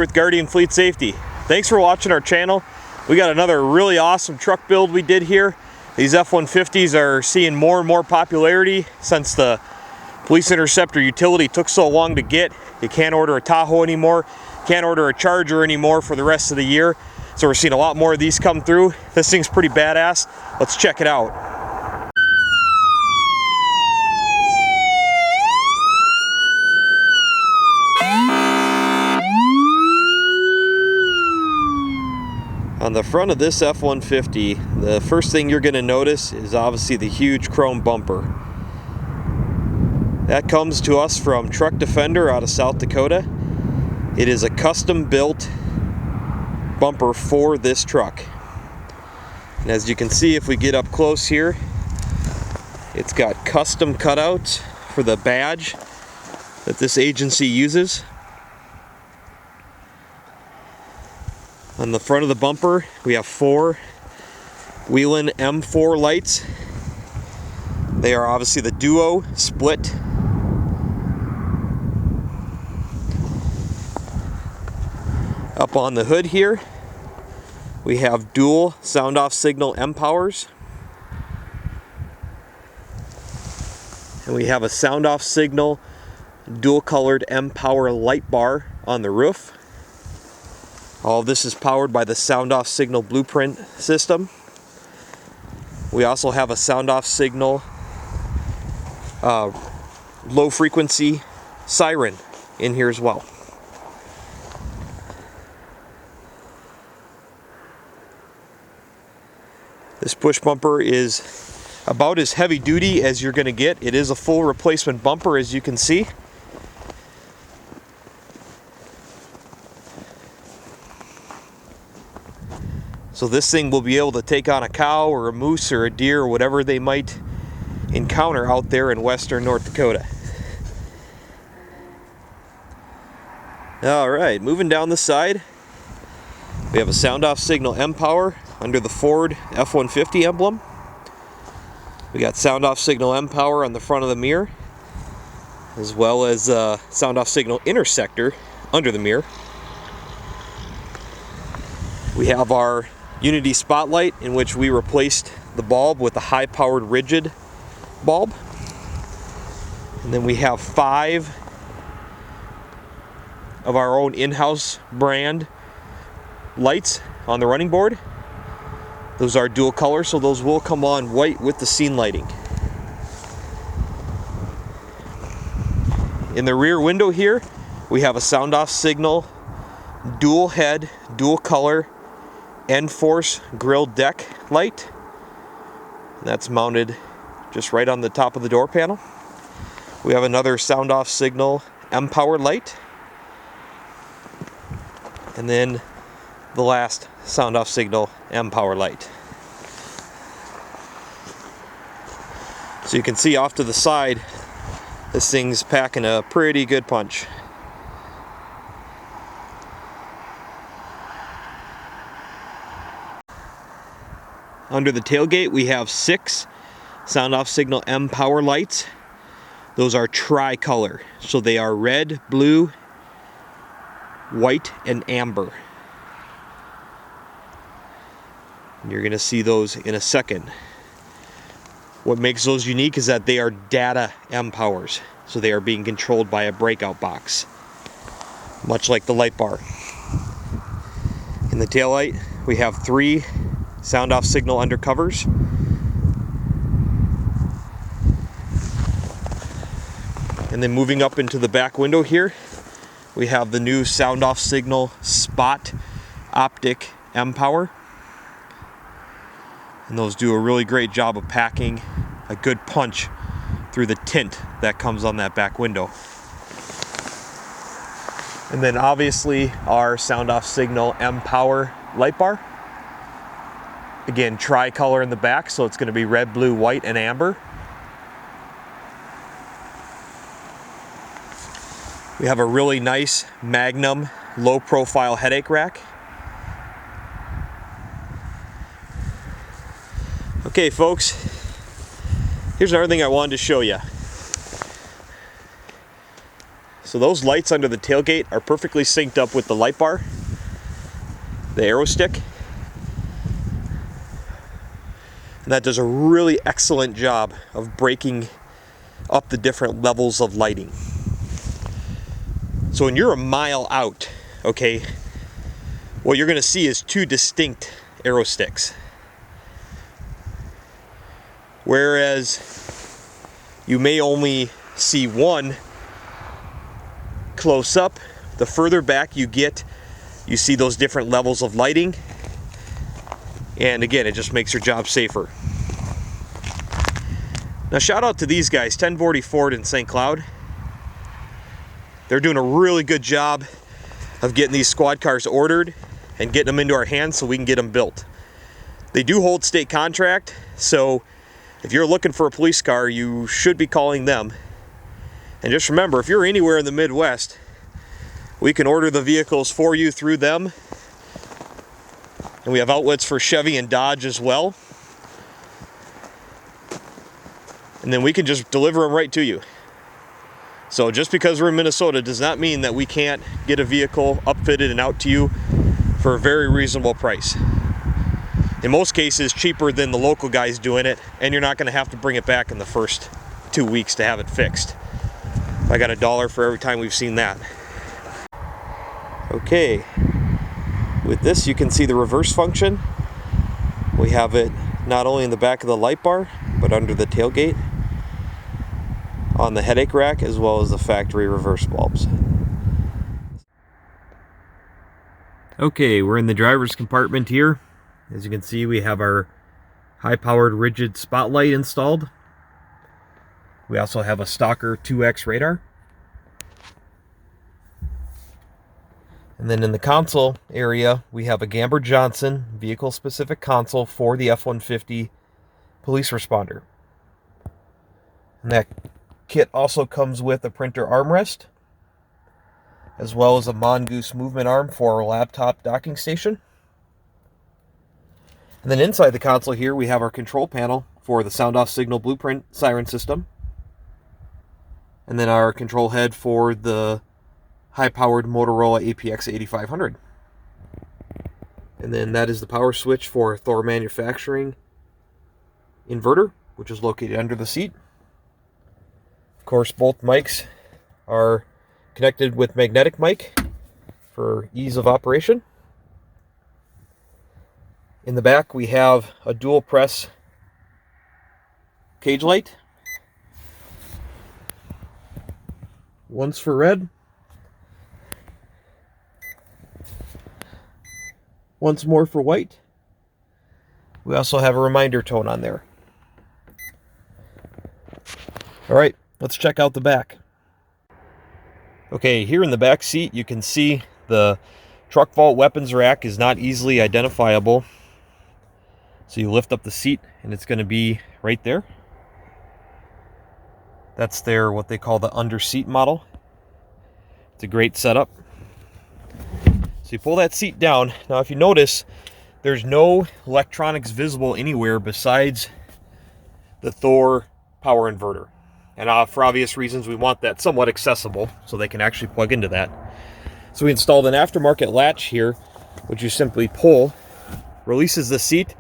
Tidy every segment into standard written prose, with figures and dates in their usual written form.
with Guardian Fleet Safety. Thanks for watching our channel. We got another really awesome truck build we did here. These F-150s are seeing more and more popularity since the Police Interceptor utility took so long to get. You can't order a Tahoe anymore, can't order a Charger anymore for the rest of the year. So we're seeing a lot more of these come through. This thing's pretty badass. Let's check it out. On the front of this F-150, the first thing you're going to notice is obviously the huge chrome bumper. That comes to us from Truck Defender out of South Dakota. It is a custom built bumper for this truck. And as you can see, if we get up close here, it's got custom cutouts for the badge that this agency uses. On the front of the bumper, we have 4 Whelen M4 lights. They are obviously the duo split. Up on the hood here, we have dual sound off signal M powers. And we have a sound off signal dual colored M power light bar on the roof. All of this is powered by the sound off signal blueprint system. We also have a sound off signal low frequency siren in here as well. This push bumper is about as heavy duty as you're going to get. It is a full replacement bumper, as you can see. So this thing will be able to take on a cow or a moose or a deer or whatever they might encounter out there in western North Dakota. Alright, moving down the side, we have a sound off signal M power under the Ford F-150 emblem. We got sound off signal M power on the front of the mirror, as well as sound off signal intersector under the mirror. We have our Unity spotlight, in which we replaced the bulb with a high powered rigid bulb. And then we have 5 of our own in-house brand lights on the running board. Those are dual color, so those will come on white with the scene lighting. In the rear window here, we have a sound off signal dual head, dual color N-Force grill deck light. That's mounted just right on the top of the door panel. We have another sound off signal M power light. And then the last sound off signal M power light. So you can see off to the side, this thing's packing a pretty good punch. Under the tailgate, we have 6 sound off signal M power lights. Those are tricolor, so they are red, blue, white, and amber. You're going to see those in a second. What makes those unique is that they are data M powers, so they are being controlled by a breakout box, much like the light bar. In the taillight, we have 3 sound off signal undercovers. And then moving up into the back window here, we have the new sound off signal spot optic M power. And those do a really great job of packing a good punch through the tint that comes on that back window. And then obviously our sound off signal M power light bar. Again, tricolor in the back, so it's going to be red, blue, white, and amber. We have a really nice Magnum low profile headache rack. Okay folks, here's another thing I wanted to show you. So those lights under the tailgate are perfectly synced up with the light bar, the arrow stick. And that does a really excellent job of breaking up the different levels of lighting. So when you're a mile out, okay, what you're going to see is two distinct arrow sticks. Whereas you may only see one close up, the further back you get, you see those different levels of lighting. And again, it just makes your job safer. Now shout out to these guys, 1040 Ford in St. Cloud. They're doing a really good job of getting these squad cars ordered and getting them into our hands so we can get them built. They do hold state contract, so if you're looking for a police car, you should be calling them. And just remember, if you're anywhere in the Midwest, we can order the vehicles for you through them. And we have outlets for Chevy and Dodge as well. And then we can just deliver them right to you. So just because we're in Minnesota does not mean that we can't get a vehicle upfitted and out to you for a very reasonable price. In most cases, cheaper than the local guys doing it, and you're not going to have to bring it back in the first 2 weeks to have it fixed. I got $1 for every time we've seen that. Okay. With this, you can see the reverse function. We have it not only in the back of the light bar, but under the tailgate, on the headache rack, as well as the factory reverse bulbs. Okay, we're in the driver's compartment here. As you can see, we have our high-powered rigid spotlight installed. We also have a Stalker 2X radar. And then in the console area, we have a Gamber Johnson vehicle-specific console for the F-150 police responder. And that kit also comes with a printer armrest, as well as a Mongoose movement arm for our laptop docking station. And then inside the console here, we have our control panel for the sound-off signal blueprint siren system. And then our control head for the high-powered Motorola APX 8500. And then that is the power switch for Thor Manufacturing inverter, which is located under the seat. Of course, both mics are connected with magnetic mic for ease of operation. In the back, we have a dual press cage light. One's for red. Once more for white. We also have a reminder tone on there. All right, let's check out the back. Okay, here in the back seat, you can see the truck vault weapons rack is not easily identifiable. So you lift up the seat and it's going to be right there. That's their, what they call the under seat model. It's a great setup. So you pull that seat down. Now if you notice, there's no electronics visible anywhere besides the Thor power inverter. And for obvious reasons, we want that somewhat accessible so they can actually plug into that. So we installed an aftermarket latch here, which you simply pull, releases the seat,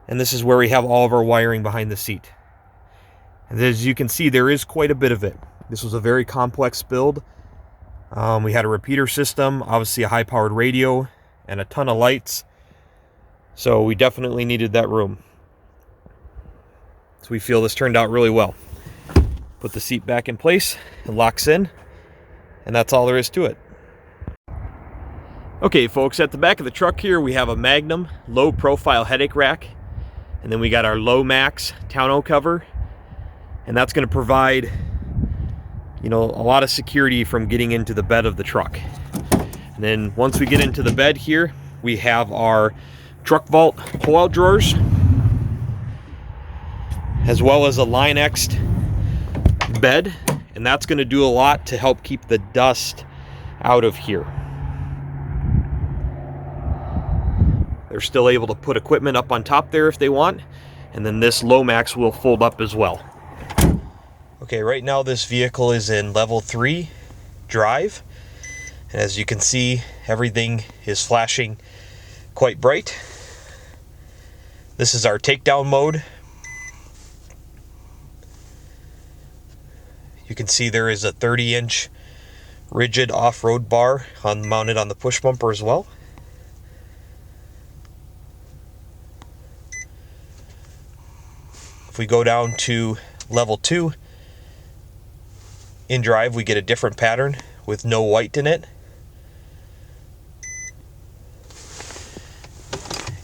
and this is where we have all of our wiring behind the seat. And as you can see, there is quite a bit of it. This was a very complex build. We had a repeater system, obviously a high-powered radio, and a ton of lights. So we definitely needed that room. So we feel this turned out really well. Put the seat back in place, it locks in, and that's all there is to it. Okay folks, at the back of the truck here we have a Magnum low profile headache rack, and then we got our Low Max tonneau cover, and that's going to provide, you know, a lot of security from getting into the bed of the truck. And then once we get into the bed here, we have our truck vault pull-out drawers, as well as a Line-X'd bed, and that's going to do a lot to help keep the dust out of here. They're still able to put equipment up on top there if they want, and then this Low Max will fold up as well. Okay, right now this vehicle is in level 3, drive. And as you can see, everything is flashing quite bright. This is our takedown mode. You can see there is a 30-inch rigid off-road bar mounted on the push bumper as well. If we go down to level 2, in drive we get a different pattern with no white in it.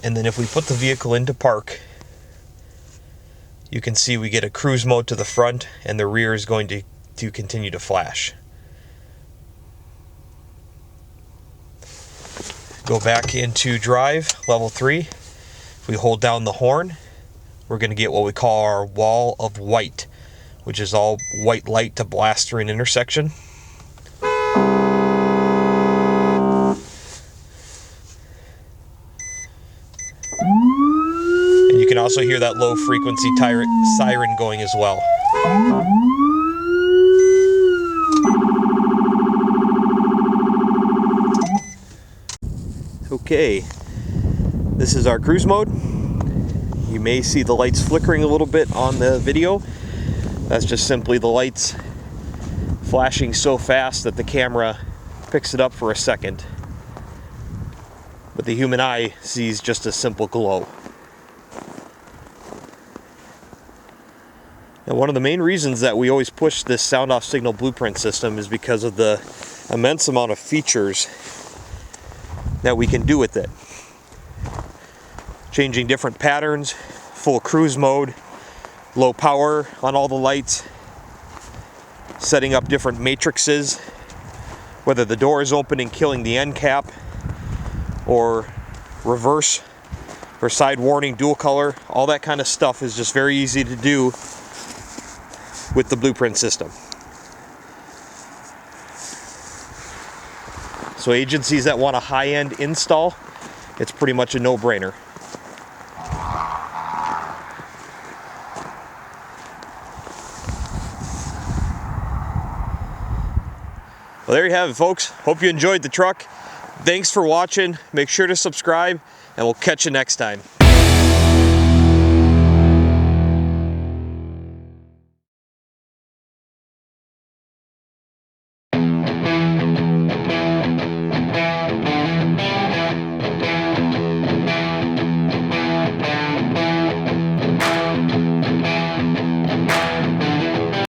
And then if we put the vehicle into park, you can see we get a cruise mode to the front, and the rear is going to continue to flash. Go back into drive, level 3. If we hold down the horn, we're going to get what we call our wall of white, which is all white light to blast through an intersection. And you can also hear that low frequency siren going as well. Okay, this is our cruise mode. You may see the lights flickering a little bit on the video. That's just simply the lights flashing so fast that the camera picks it up for a second. But the human eye sees just a simple glow. And one of the main reasons that we always push this sound off signal blueprint system is because of the immense amount of features that we can do with it. Changing different patterns, full cruise mode, low power on all the lights, setting up different matrices, whether the door is open and killing the end cap, or reverse or side warning, dual color. All that kind of stuff is just very easy to do with the blueprint system. So agencies that want a high-end install, it's pretty much a no-brainer. Well, there you have it, folks. Hope you enjoyed the truck. Thanks for watching. Make sure to subscribe, and we'll catch you next time.